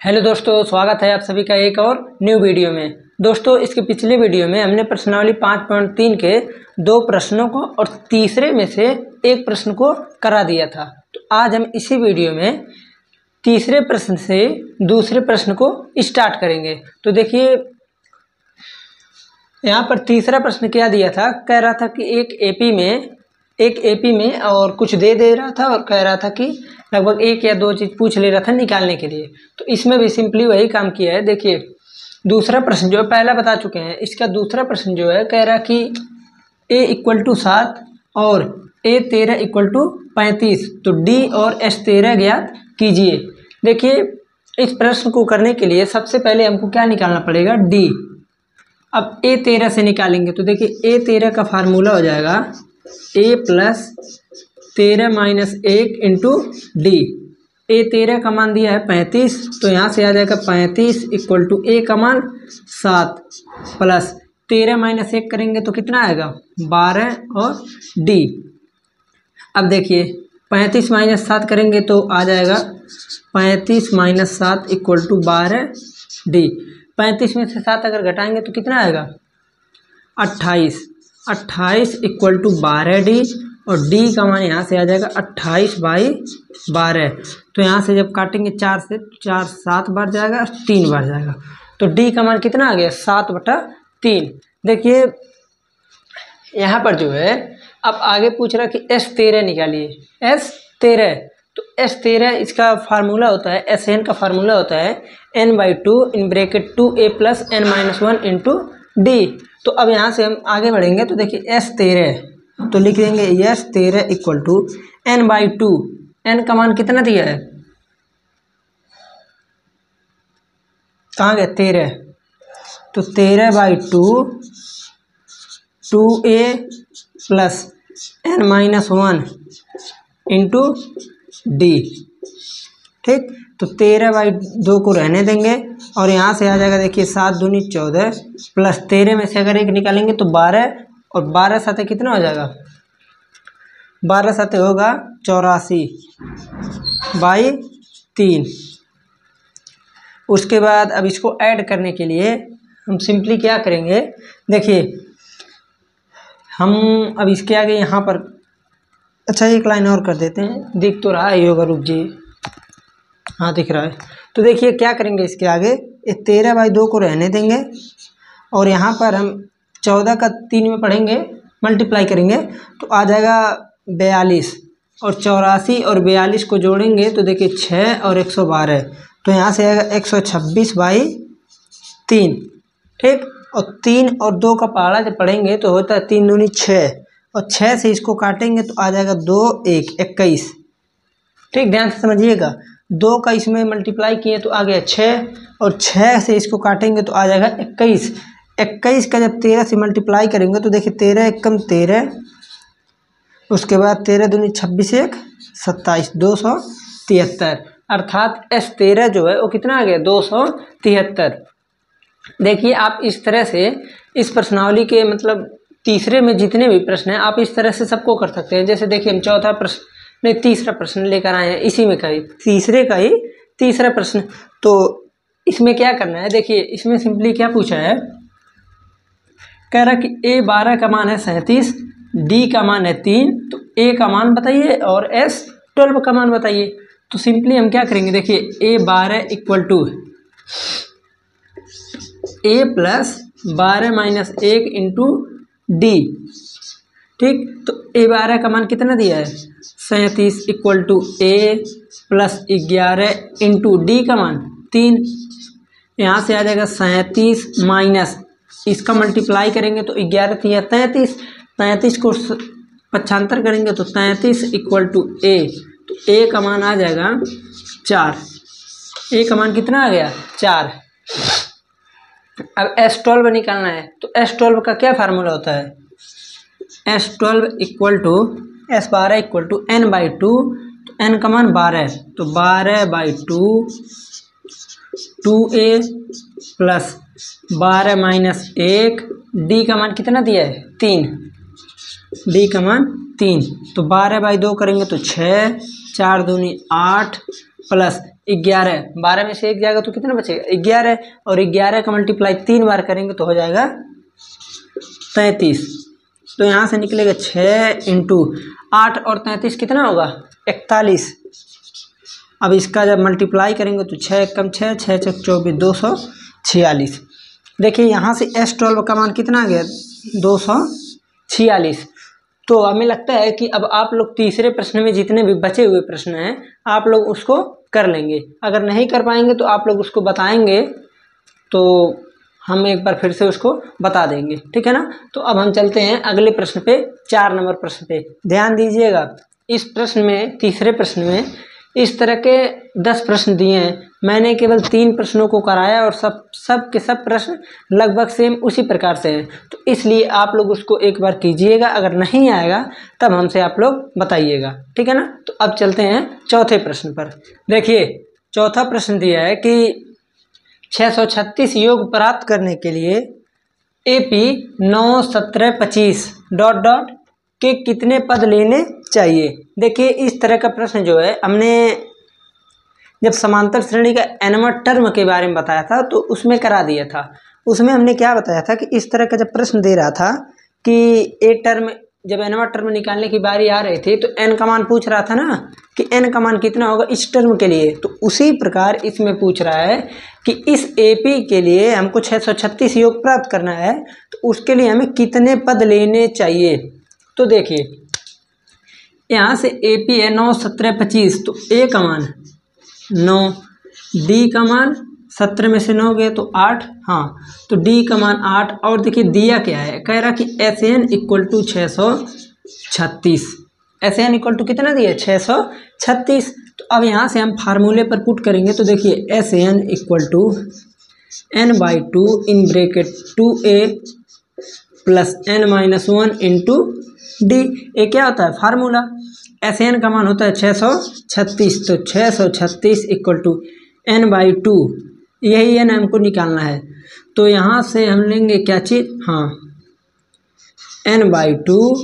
Hello दोस्तों, स्वागत है आप सभी का एक और न्यू वीडियो में। दोस्तों, इसके पिछले वीडियो में हमने प्रश्नावली 5.3 के 2 प्रश्नों को और तीसरे में से एक प्रश्न को करा दिया था। तो आज हम इसी वीडियो में तीसरे प्रश्न से दूसरे प्रश्न को स्टार्ट करेंगे। तो देखिए, यहाँ पर तीसरा प्रश्न क्या दिया था। कह रहा था कि एक एपी में और कुछ दे रहा था और कह रहा था कि लगभग 1 या 2 चीज़ पूछ ले रहा था निकालने के लिए। तो इसमें भी सिंपली वही काम किया है। देखिए, दूसरा प्रश्न जो है पहला बता चुके हैं, इसका दूसरा प्रश्न जो है कह रहा कि a = 7 और a13 = 35, तो d और s13 ज्ञात कीजिए। देखिए, इस प्रश्न को करने के लिए सबसे पहले हमको क्या निकालना पड़ेगा, d। अब a13 से निकालेंगे तो देखिए a13 का फार्मूला हो जाएगा a + 13 - 1 × d। a13 का मान दिया है 35, तो यहाँ से आ जाएगा 35 = a का मान 7 प्लस 13 - 1 करेंगे तो कितना आएगा 12 और d। अब देखिए 35 - 7 करेंगे तो आ जाएगा 35 - 7 = 12 d। 35 में से 7 अगर घटाएंगे तो कितना आएगा 28 = 12 d और d का मान यहाँ से आ जाएगा 28/12। तो यहाँ से जब काटेंगे 4 से, 4 7 बार जाएगा, 3 बार जाएगा, तो d का मान कितना आ गया 7/3। देखिए यहाँ पर जो है अब आगे पूछ रहा है कि s13 निकालिए। s13, तो s13 इसका फार्मूला होता है, Sn का फार्मूला होता है n/2 (2a + n - 1 × d। तो अब यहाँ से हम आगे बढ़ेंगे तो देखिए s13 तो लिख देंगे s13 = n/2। n का मान कितना दिया है, कहाँ गया 13, तो 13/2 2a + n - 1 × d। ठीक, तो 13/2 को रहने देंगे और यहाँ से आ जाएगा देखिए 7 दूनी 14 प्लस 13 में से अगर 1 निकालेंगे तो 12 और 12 साथ कितना हो जाएगा 12 साथ होगा 84/3। उसके बाद अब इसको ऐड करने के लिए हम सिंपली क्या करेंगे, देखिए हम अब इसके आगे यहाँ पर अच्छा एक लाइन और कर देते हैं, दिख तो रहा है होगा, रुक जी, हाँ दिख रहा है। तो देखिए क्या करेंगे, इसके आगे 13/2 को रहने देंगे और यहाँ पर हम 14 का 3 में पढ़ेंगे, मल्टीप्लाई करेंगे तो आ जाएगा 42 और 84 और 42 को जोड़ेंगे तो देखिए 6 और 112, तो यहाँ से आएगा 126/3। ठीक, और 3 और 2 का पहाड़ा जब पढ़ेंगे तो होता है 3 दूनी 6 और 6 से इसको काटेंगे तो आ जाएगा 2 1 21। ठीक, ध्यान से समझिएगा, 2 का इसमें मल्टीप्लाई किए तो आ गया 6 और 6 से इसको काटेंगे तो आ जाएगा 21। 21 का जब 13 से मल्टीप्लाई करेंगे तो देखिए 13 एकम 13, उसके बाद 13 दूनी 26 1 27, 273, अर्थात s13 जो है वो कितना आ गया 273। देखिए आप इस तरह से इस प्रश्नावली के मतलब तीसरे में जितने भी प्रश्न हैं आप इस तरह से सबको कर सकते हैं। जैसे देखिए हम चौथा प्रश्न नहीं तीसरा प्रश्न लेकर आए हैं, इसी में का ही तीसरे का ही तीसरा प्रश्न। तो इसमें क्या करना है, देखिए इसमें सिंपली क्या पूछा है, कह रहा कि a12 का मान है 37, d का मान है 3, तो a का मान बताइए और s12 का मान बताइए। तो सिंपली हम क्या करेंगे, देखिए a12 = a + 12 - 1 × d। ठीक, तो a12 का मान कितना दिया है 37 = a + 11 × d का मान 3। यहाँ से आ जाएगा 37 माइनस इसका मल्टीप्लाई करेंगे तो 11 × 3 = 33, 33 को 75 करेंगे तो 33 = a, तो a का मान आ जाएगा 4। a का मान कितना आ गया 4। अब s12 निकालना है तो s12 का क्या फार्मूला होता है, s12 = s12 = n/2, तो n का मान 12 है तो 12/2 2a + 12 - 1, d का मान कितना दिया है 3, d का मान 3, तो 12/2 करेंगे तो 6, 4 दूनी 8 प्लस 11, 12 में से 1 जाएगा तो कितना बचेगा 11, और 11 का मल्टीप्लाई 3 बार करेंगे तो हो जाएगा 33। तो यहाँ से निकलेगा 6 इंटू 8 और 33 कितना होगा 41। अब इसका जब मल्टीप्लाई करेंगे तो 6 कम 6, 6 चक 24, 246। देखिए यहाँ से S12 का मान कितना आ गया 246। तो हमें लगता है कि अब आप लोग तीसरे प्रश्न में जितने भी बचे हुए प्रश्न हैं आप लोग उसको कर लेंगे। अगर नहीं कर पाएंगे तो आप लोग उसको बताएंगे तो हम एक बार फिर से उसको बता देंगे, ठीक है ना। तो अब हम चलते हैं अगले प्रश्न पे, 4 नंबर प्रश्न पे। ध्यान दीजिएगा, इस प्रश्न में, तीसरे प्रश्न में इस तरह के 10 प्रश्न दिए हैं। मैंने केवल 3 प्रश्नों को कराया और सब के सब प्रश्न लगभग सेम उसी प्रकार से हैं। तो इसलिए आप लोग उसको एक बार कीजिएगा, अगर नहीं आएगा तब हमसे आप लोग बताइएगा, ठीक है ना। तो अब चलते हैं चौथे प्रश्न पर। देखिए चौथा प्रश्न दिया है कि 636 योग प्राप्त करने के लिए AP 9, 17, 25 ... के कितने पद लेने चाहिए। देखिए इस तरह का प्रश्न जो है हमने जब समांतर श्रेणी का nवां टर्म के बारे में बताया था तो उसमें करा दिया था। उसमें हमने क्या बताया था कि इस तरह का जब प्रश्न दे रहा था कि ए टर्म, जब nवां टर्म निकालने की बारी आ रही थी तो n का मान पूछ रहा था ना कि n का मान कितना होगा इस टर्म के लिए। तो उसी प्रकार इसमें पूछ रहा है कि इस AP के लिए हमको 636 योग प्राप्त करना है तो उसके लिए हमें कितने पद लेने चाहिए। तो देखिए यहाँ से AP है 9, 17, 25, तो A का मान 9, D का मान 17 में से 9 गए तो 8, हाँ तो D का मान 8। और देखिए दिया क्या है, कह रहा कि SN equal to 636। SN equal to कितना दिया 636। तो अब यहाँ से हम फार्मूले पर पुट करेंगे तो देखिए SN equal to n/2 in bracket 2A plus n-1 into D। ये क्या होता है फार्मूला, SN का मान होता है 636, तो 636 इक्वल टू n/2, यही n हमको निकालना है। तो यहाँ से हम लेंगे क्या चीज़, हाँ n/2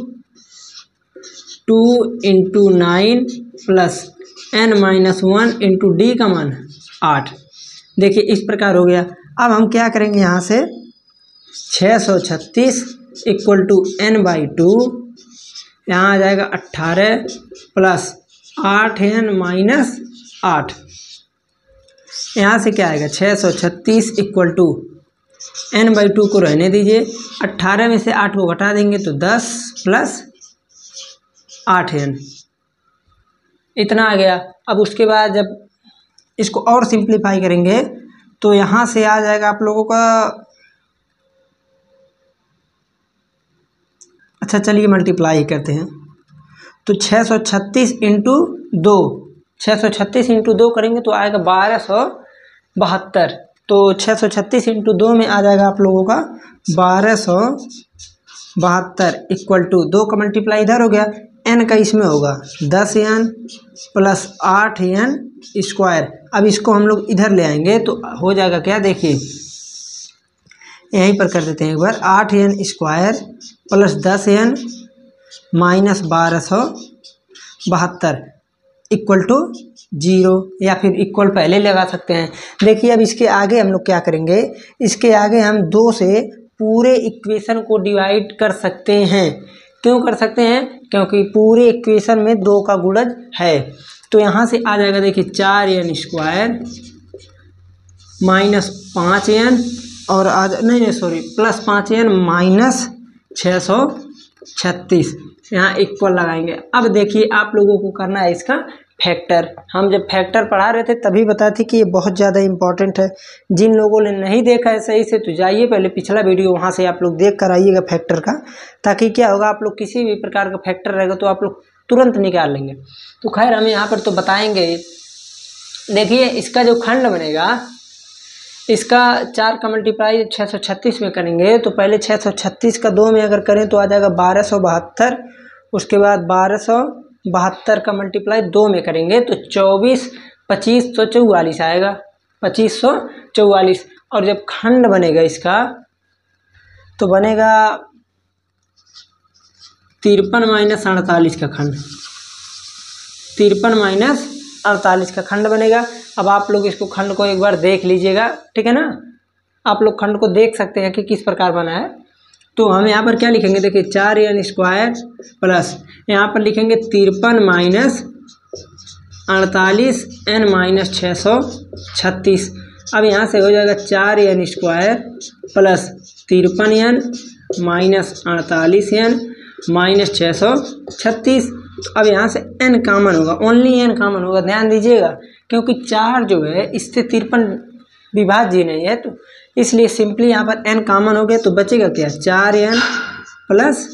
2 into 9 plus n-1 into D का मान 8। देखिए इस प्रकार हो गया। अब हम क्या करेंगे, यहाँ से 636 इक्वल टू n/2, यहाँ आ जाएगा 18 प्लस 8n-8। यहाँ से क्या आएगा 636 इक्वल टू n/2 को रहने दीजिए, 18 में से 8 को घटा देंगे तो 10 प्लस 8n, इतना आ गया। अब उसके बाद जब इसको और सिंप्लीफाई करेंगे तो यहाँ से आ जाएगा आप लोगों का, अच्छा चलिए मल्टीप्लाई करते हैं। तो 636 इंटू 2, 636 इंटू 2 करेंगे तो आएगा 1272। तो 636 इंटू 2 में आ जाएगा आप लोगों का 1272 इक्वल टू 2 का मल्टीप्लाई इधर हो गया, n का इसमें होगा 10n प्लस 8n स्क्वायर। अब इसको हम लोग इधर ले आएंगे तो हो जाएगा क्या, देखिए यहीं पर कर देते हैं एक बार, 8n square plus 10n minus 1272 equal to 0, या फिर इक्वल पहले लगा सकते हैं। देखिए अब इसके आगे हम लोग क्या करेंगे, इसके आगे हम 2 से पूरे इक्वेशन को डिवाइड कर सकते हैं। क्यों कर सकते हैं, क्योंकि पूरे इक्वेशन में 2 का गुणज है। तो यहाँ से आ जाएगा देखिए 4n स्क्वायर माइनस 5n और आज नहीं सॉरी प्लस 5n माइनस 636, यहाँ इक्वल लगाएंगे। अब देखिए आप लोगों को करना है इसका फैक्टर। हम जब फैक्टर पढ़ा रहे थे तभी बताए थे कि ये बहुत ज़्यादा इंपॉर्टेंट है। जिन लोगों ने नहीं देखा है सही से तो जाइए पहले पिछला वीडियो, वहाँ से आप लोग देख कर आइएगा फैक्टर का, ताकि क्या होगा आप लोग किसी भी प्रकार का फैक्टर रहेगा तो आप लोग तुरंत निकाल लेंगे। तो खैर हम यहाँ पर तो बताएंगे। देखिए इसका जो खंड बनेगा, इसका 4 का मल्टीप्लाई 636 में करेंगे तो पहले 636 का 2 में अगर करें तो आ जाएगा 1272। उसके बाद 1272 का मल्टीप्लाई 2 में करेंगे तो 2544 आएगा, 2544। और जब खंड बनेगा इसका तो बनेगा 53 माइनस 48 का खंड, 53 माइनस 48 का खंड बनेगा। अब आप लोग इसको खंड को एक बार देख लीजिएगा, ठीक है ना। आप लोग खंड को देख सकते हैं कि किस प्रकार बना है। तो हम यहाँ पर क्या लिखेंगे, देखिए 4n स्क्वायर प्लस यहाँ पर लिखेंगे 53 माइनस 48 n माइनस 636। अब यहाँ से हो जाएगा 4n square plus 53n minus 48n minus 636। अब यहाँ से n कॉमन होगा, ओनली n कॉमन होगा, ध्यान दीजिएगा, क्योंकि 4 जो है इससे 53 विभाज्य नहीं है, तो इसलिए सिंपली यहाँ पर n कॉमन हो गया। तो बचेगा क्या, 4n प्लस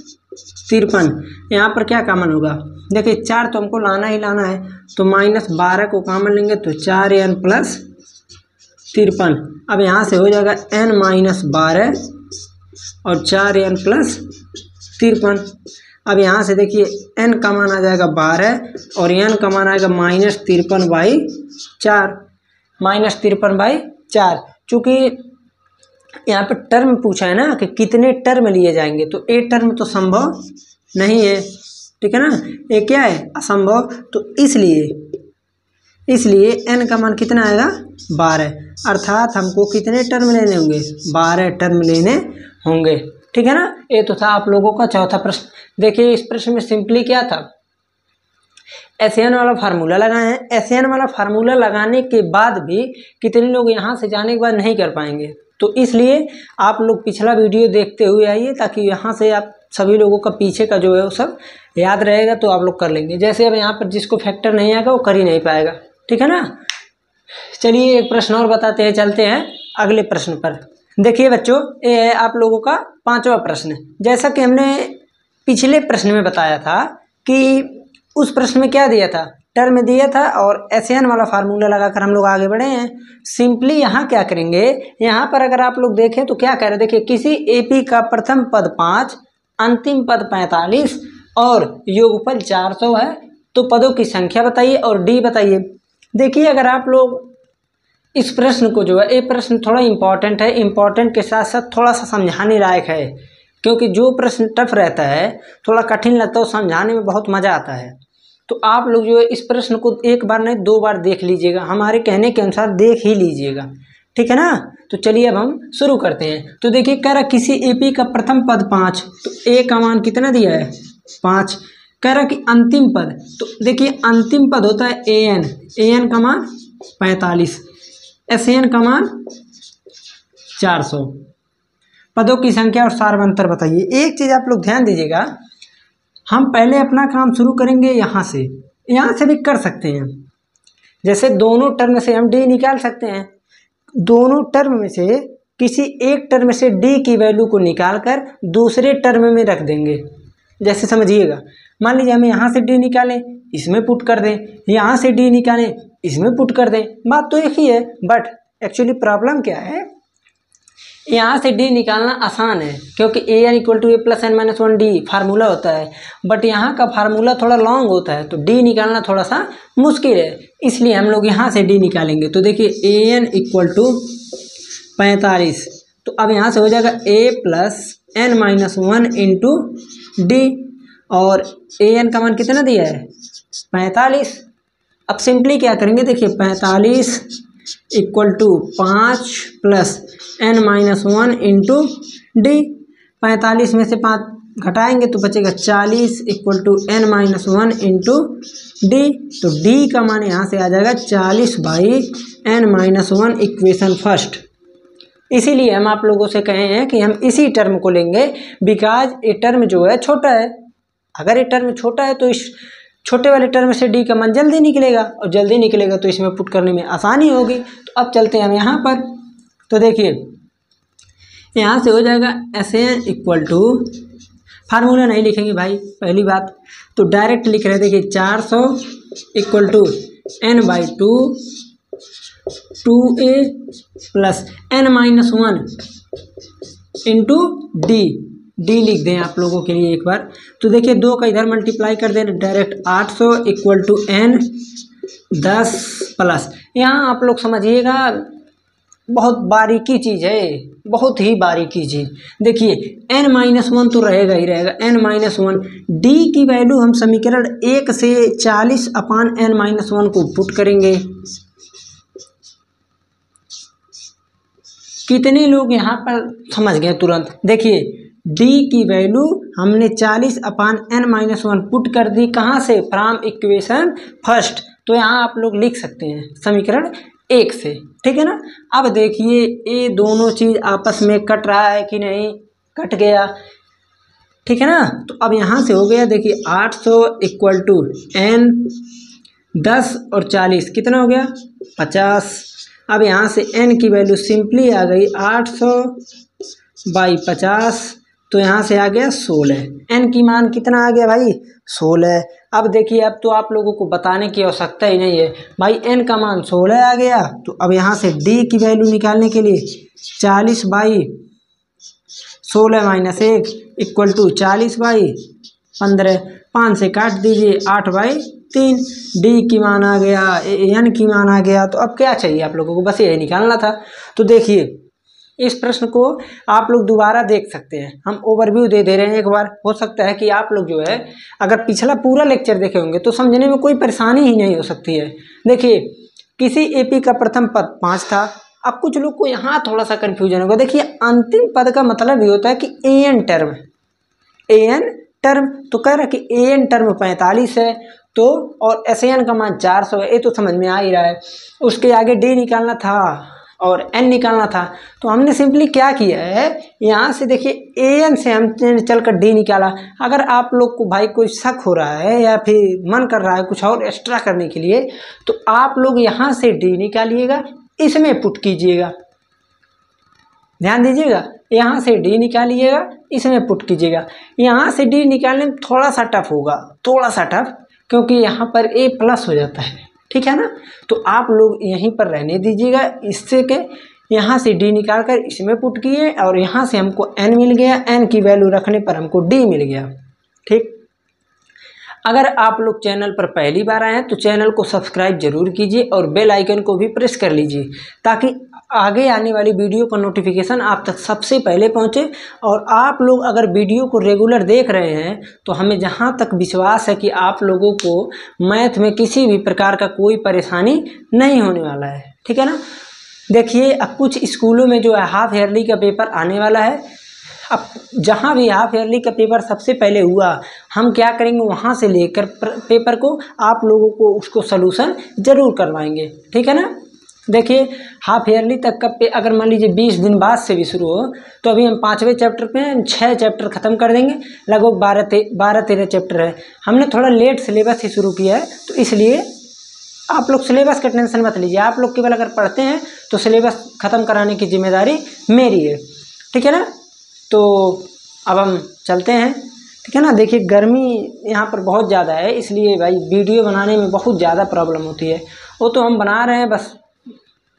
53। यहाँ पर क्या कॉमन होगा, देखिए 4 तो हमको लाना ही लाना है, तो माइनस 12 को कॉमन लेंगे तो 4n प्लस 53। अब यहाँ से हो जाएगा n माइनस 12 और 4n प्लस 53। अब यहाँ से देखिए n का मान आ जाएगा 12 और n का मान आएगा माइनस 53/4, माइनस 53/4। चूँकि यहाँ पे टर्म पूछा है ना कि कितने टर्म लिए जाएंगे, तो एक टर्म तो संभव नहीं है, ठीक है ना, ये क्या है, असंभव। तो इसलिए n का मान कितना आएगा, 12, अर्थात हमको कितने टर्म लेने होंगे, 12 टर्म लेने होंगे, ठीक है ना। ये तो था आप लोगों का चौथा प्रश्न। देखिए इस प्रश्न में सिंपली क्या था, SN वाला फार्मूला लगाए हैं। SN वाला फार्मूला लगाने के बाद भी कितने लोग यहाँ से जाने के बाद नहीं कर पाएंगे, तो इसलिए आप लोग पिछला वीडियो देखते हुए आइए, ताकि यहाँ से आप सभी लोगों का पीछे का जो है वो सब याद रहेगा, तो आप लोग कर लेंगे। जैसे अब यहाँ पर जिसको फैक्टर नहीं आएगा वो कर ही नहीं पाएगा, ठीक है ना। चलिए एक प्रश्न और बताते हैं, चलते हैं अगले प्रश्न पर। देखिए बच्चों, ये है आप लोगों का 5वां प्रश्न। जैसा कि हमने पिछले प्रश्न में बताया था कि उस प्रश्न में क्या दिया था, टर्म दिया था और SN वाला फार्मूला लगाकर हम लोग आगे बढ़े हैं। सिंपली यहाँ क्या करेंगे, यहाँ पर अगर आप लोग देखें तो क्या कह रहे हैं, देखिए किसी AP का प्रथम पद 5, अंतिम पद 45 और योगफल 400 है, तो पदों की संख्या बताइए और D बताइए। देखिए अगर आप लोग इस प्रश्न को जो है, ये प्रश्न थोड़ा इम्पॉर्टेंट है, इम्पॉर्टेंट के साथ साथ थोड़ा सा समझाने लायक है, क्योंकि जो प्रश्न टफ रहता है, थोड़ा कठिन लगता है, समझाने में बहुत मज़ा आता है। तो आप लोग जो है इस प्रश्न को एक बार नहीं 2 बार देख लीजिएगा, हमारे कहने के अनुसार देख ही लीजिएगा, ठीक है ना। तो चलिए अब हम शुरू करते हैं। तो देखिए कह रहा किसी AP का प्रथम पद 5, तो A का मान कितना दिया है, 5। कह रहा कि अंतिम पद, तो देखिए अंतिम पद होता है AN का मान 45, SN का मान 400। पदों की संख्या और सारवंतर बताइए। एक चीज़ आप लोग ध्यान दीजिएगा, हम पहले अपना काम शुरू करेंगे यहाँ से भी कर सकते हैं। जैसे दोनों टर्म से हम D निकाल सकते हैं, दोनों टर्म में से किसी एक टर्म से D की वैल्यू को निकाल कर दूसरे टर्म में रख देंगे। जैसे समझिएगा, मान लीजिए हमें यहाँ से D निकालें, इसमें पुट कर दें, यहाँ से D निकालें, इसमें पुट कर दें, बात तो एक ही है। बट एक्चुअली प्रॉब्लम क्या है, यहाँ से D निकालना आसान है, क्योंकि AN = A + n - 1 D formula होता है, बट यहाँ का फार्मूला थोड़ा लॉन्ग होता है, तो D निकालना थोड़ा सा मुश्किल है, इसलिए हम लोग यहाँ से D निकालेंगे। तो देखिए AN = 45, तो अब यहाँ से हो जाएगा A + n - 1 × D, और AN का मान कितना दिया है, 45। अब सिंपली क्या करेंगे, देखिए 45 = 5 + n - 1 × D। 45 में से 5 घटाएंगे तो बचेगा 40 = n - 1 × D। तो D का मान यहाँ से आ जाएगा 40/n - 1, इक्वेशन फर्स्ट। इसीलिए हम आप लोगों से कहे हैं कि हम इसी टर्म को लेंगे, बिकॉज ये टर्म जो है छोटा है। अगर ये टर्म छोटा है तो इस छोटे वाले टर्म से D का मान जल्दी निकलेगा, और जल्दी निकलेगा तो इसमें पुट करने में आसानी होगी। तो अब चलते हैं हम यहाँ पर। तो देखिए यहाँ से हो जाएगा SN = फार्मूला नहीं लिखेंगे भाई, पहली बात तो डायरेक्ट लिख रहे हैं। देखिए 400 = n/2 2A + n - 1 × D लिख दें आप लोगों के लिए एक बार। तो देखिए 2 का इधर मल्टीप्लाई कर दें डायरेक्ट, 800 = n 10+। यहाँ आप लोग समझिएगा, बहुत बारीकी चीज़ है, बहुत ही बारीकी चीज़। देखिए n - 1 तो रहेगा ही रहेगा, n - 1 D की वैल्यू हम समीकरण 1 से 40/n - 1 को पुट करेंगे। कितने लोग यहाँ पर समझ गए तुरंत? देखिए d की वैल्यू हमने 40/n-1 पुट कर दी, कहाँ से? From equation first. तो यहाँ आप लोग लिख सकते हैं समीकरण 1 से, ठीक है ना। अब देखिए ये दोनों चीज़ आपस में कट रहा है कि नहीं? कट गया, ठीक है ना। तो अब यहाँ से हो गया, देखिए 800 इक्वल टू n 10 और 40 कितना हो गया? 50। अब यहाँ से n की वैल्यू सिंपली आ गई 800/50, तो यहाँ से आ गया 16। n की मान कितना आ गया भाई? 16। अब देखिए अब तो आप लोगों को बताने की आवश्यकता ही नहीं है भाई, n का मान 16 आ गया। तो अब यहाँ से d की वैल्यू निकालने के लिए 40/16 - 1 इक्वल टू 40/15। 5 से काट दीजिए, 8/3। d की मान आ गया, n की मान आ गया। तो अब क्या चाहिए आप लोगों को? बस यही निकालना था। तो देखिए इस प्रश्न को आप लोग दोबारा देख सकते हैं, हम ओवरव्यू दे रहे हैं एक बार। हो सकता है कि आप लोग जो है अगर पिछला पूरा लेक्चर देखे होंगे तो समझने में कोई परेशानी ही नहीं हो सकती है। देखिए किसी एपी का प्रथम पद 5 था। अब कुछ लोग को यहाँ थोड़ा सा कन्फ्यूजन होगा। देखिए अंतिम पद का मतलब ये होता है कि an टर्म, तो कह रहा है कि an टर्म 45 है, तो और SAN का मान 400 है, ये तो समझ में आ ही रहा है। उसके आगे d निकालना था और n निकालना था। तो हमने सिंपली क्या किया है, यहाँ से देखिए an से हमने चलकर d निकाला। अगर आप लोग को भाई कोई शक हो रहा है या फिर मन कर रहा है कुछ और एक्स्ट्रा करने के लिए, तो आप लोग यहाँ से d निकालिएगा, इसमें पुट कीजिएगा। ध्यान दीजिएगा, यहाँ से d निकालिएगा, इसमें पुट कीजिएगा। यहाँ से d निकालने में थोड़ा सा टफ होगा, थोड़ा सा टफ, क्योंकि यहाँ पर a प्लस हो जाता है, ठीक है ना। तो आप लोग यहीं पर रहने दीजिएगा। इससे के यहाँ से d निकाल कर इसमें पुट किए और यहाँ से हमको n मिल गया, n की वैल्यू रखने पर हमको d मिल गया, ठीक। अगर आप लोग चैनल पर पहली बार आए हैं तो चैनल को सब्सक्राइब जरूर कीजिए और बेल आइकन को भी प्रेस कर लीजिए, ताकि आगे आने वाली वीडियो का नोटिफिकेशन आप तक सबसे पहले पहुंचे। और आप लोग अगर वीडियो को रेगुलर देख रहे हैं तो हमें जहां तक विश्वास है कि आप लोगों को मैथ में किसी भी प्रकार का कोई परेशानी नहीं होने वाला है, ठीक है ना। देखिए अब कुछ स्कूलों में जो है हाफ ईयरली का पेपर आने वाला है। अब जहाँ भी हाफ ईयरली का पेपर सबसे पहले हुआ, हम क्या करेंगे, वहाँ से लेकर पेपर को आप लोगों को उसको सलूशन ज़रूर करवाएंगे, ठीक है ना। देखिए हाफ ईयरली तक का अगर मान लीजिए 20 दिन बाद से भी शुरू हो, तो अभी हम 5वें चैप्टर पे हैं, 6 चैप्टर ख़त्म कर देंगे। लगभग 12-13 चैप्टर है। हमने थोड़ा लेट सिलेबस ही शुरू किया है, तो इसलिए आप लोग सिलेबस का टेंशन मत लीजिए। आप लोग केवल अगर पढ़ते हैं तो सिलेबस ख़त्म कराने की जिम्मेदारी मेरी है, ठीक है ना। तो अब हम चलते हैं, ठीक है ना। देखिए गर्मी यहाँ पर बहुत ज़्यादा है, इसलिए भाई वीडियो बनाने में बहुत ज़्यादा प्रॉब्लम होती है। वो तो हम बना रहे हैं, बस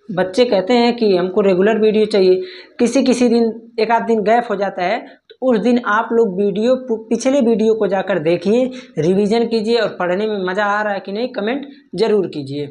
बच्चे कहते हैं कि हमको रेगुलर वीडियो चाहिए। किसी दिन एक आध दिन गैप हो जाता है, तो उस दिन आप लोग पिछले वीडियो को जाकर देखिए, रिवीजन कीजिए और पढ़ने में मज़ा आ रहा है कि नहीं कमेंट ज़रूर कीजिए।